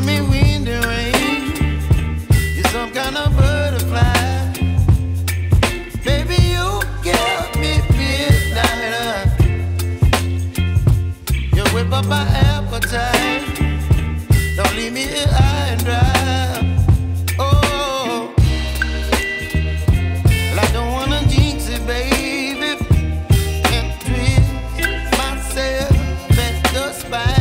giving me wind and rain. You're some kind of butterfly. Baby, you give me midnight. You whip up my appetite. Don't leave me here high and dry. Oh, well, I don't wanna jinx it, baby, and twist myself at the spine.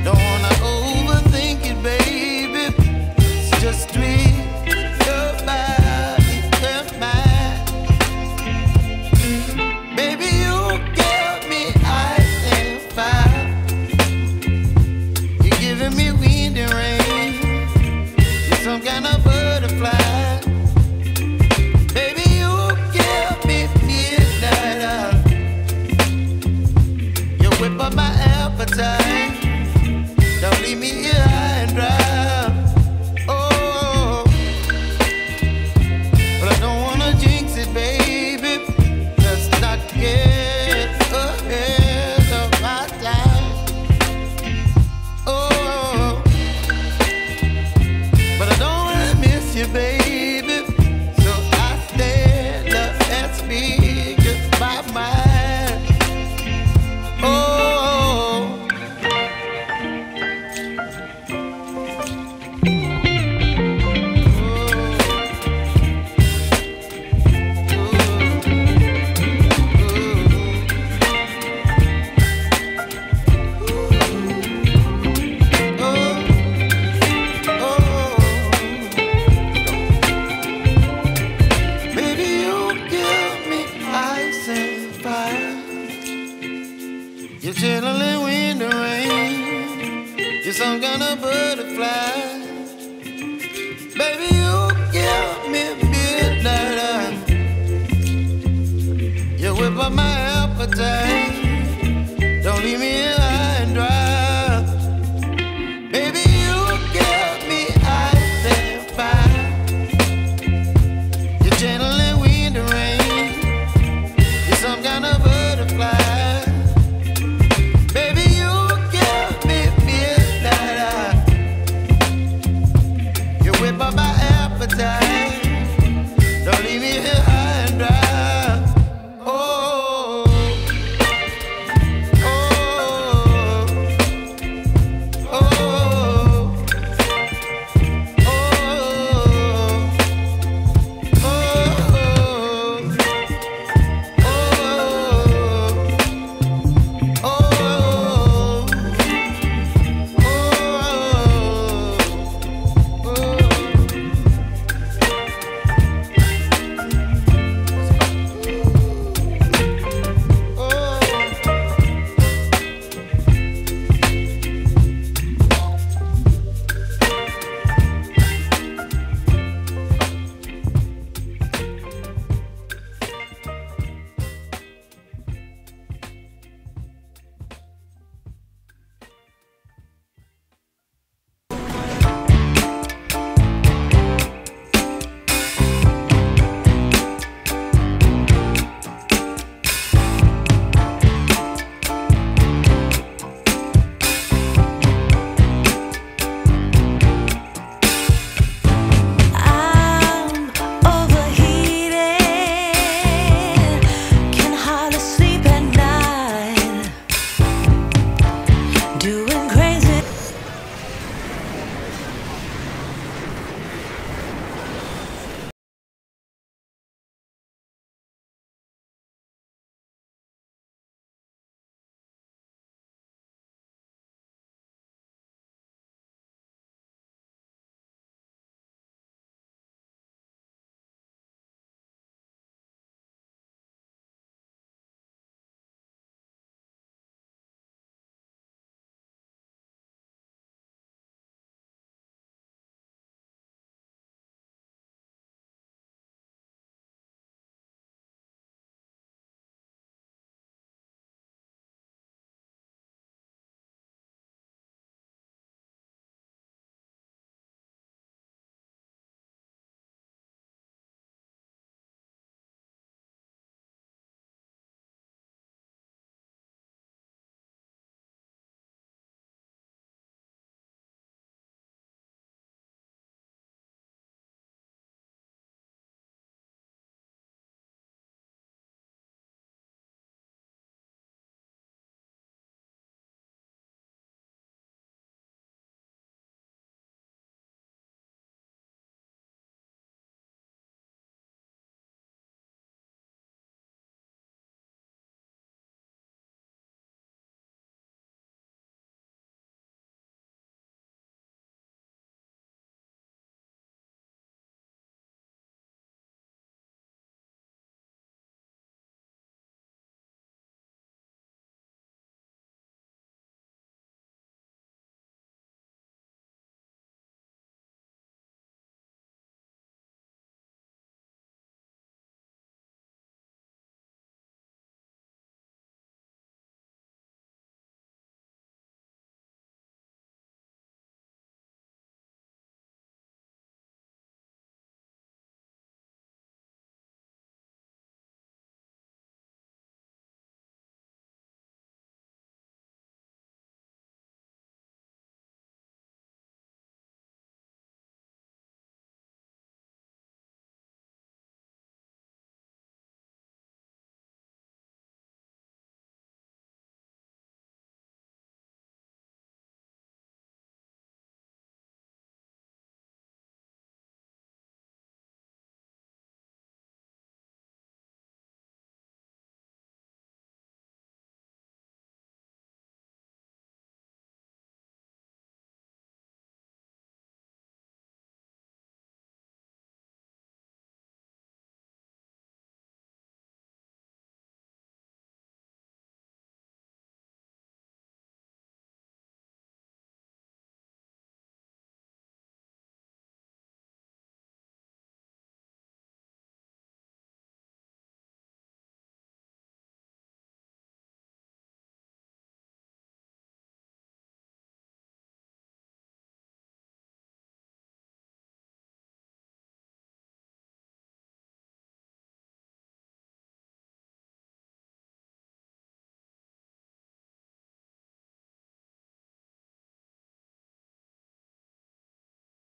Don't wanna overthink it, baby. It's just twist your body and mine. Baby, you give me ice and fire. You're giving me wind and rain. You're some kind of butterfly. Baby, you give me midnight. You whip up my appetite. Don't leave me here high and dry. Oh, but I don't wanna jinx it, baby. Let's not get ahead of my time. Oh, but I don't wanna miss you, baby. So I stand up and speak just my mind. Oh. You're chilling wind and rain. You're some kind of butterfly. Baby, you give me midnight. You whip up my appetite. Don't leave me